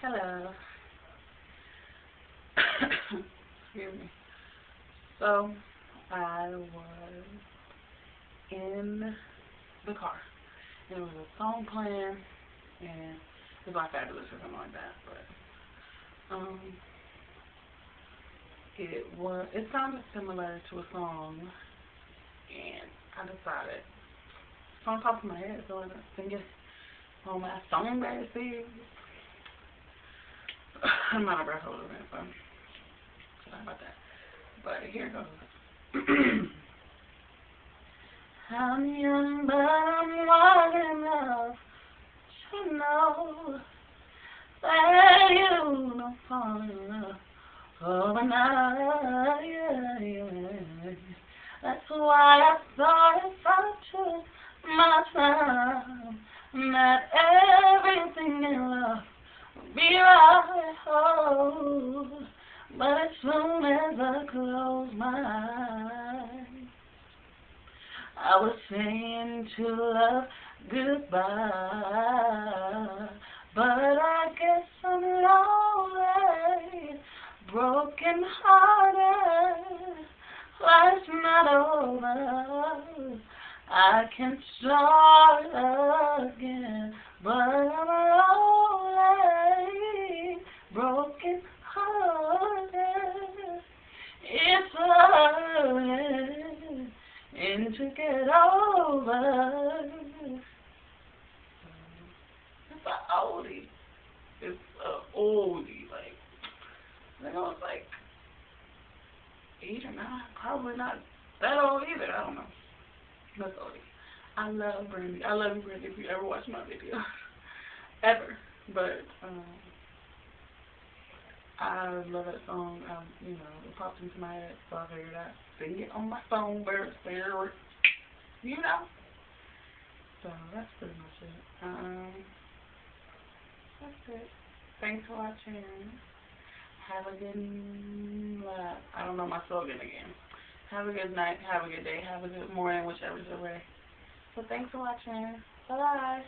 Hello. Excuse me. So, I was in the car. There was a song playing, and it's like fabulous or something like that. But it sounded similar to a song, and I decided it's on top of my head, so I'm gonna sing it on my Songbird Series. I'm not a breath holder, man, so sorry about that. But here it goes. I'm young, but I'm wild enough to know that you don't fall in love overnight. Yeah. That's why I thought if I took my time, that everything in love would be right. Oh, but as soon as I close my eyes, I was saying to love goodbye, but I guess I'm lonely, broken hearted. Life's not over. I can start again, but I'm lonely, broken hearted. It's hard and to get over. It's an oldie. It's an oldie. Like, I think I was like 8 or 9. Probably not that old either. I don't know. That's oldie. I love Brandy. I love you, Brandy, if you ever watch my videos. Ever. But, I love that song. It popped into my head, so I figured I'd sing it on my Songbird Series. So that's pretty much it. That's it. Thanks for watching. Have a good, I don't know my slogan again. Have a good night, have a good day, have a good morning, whichever's your way. So thanks for watching. Bye-bye.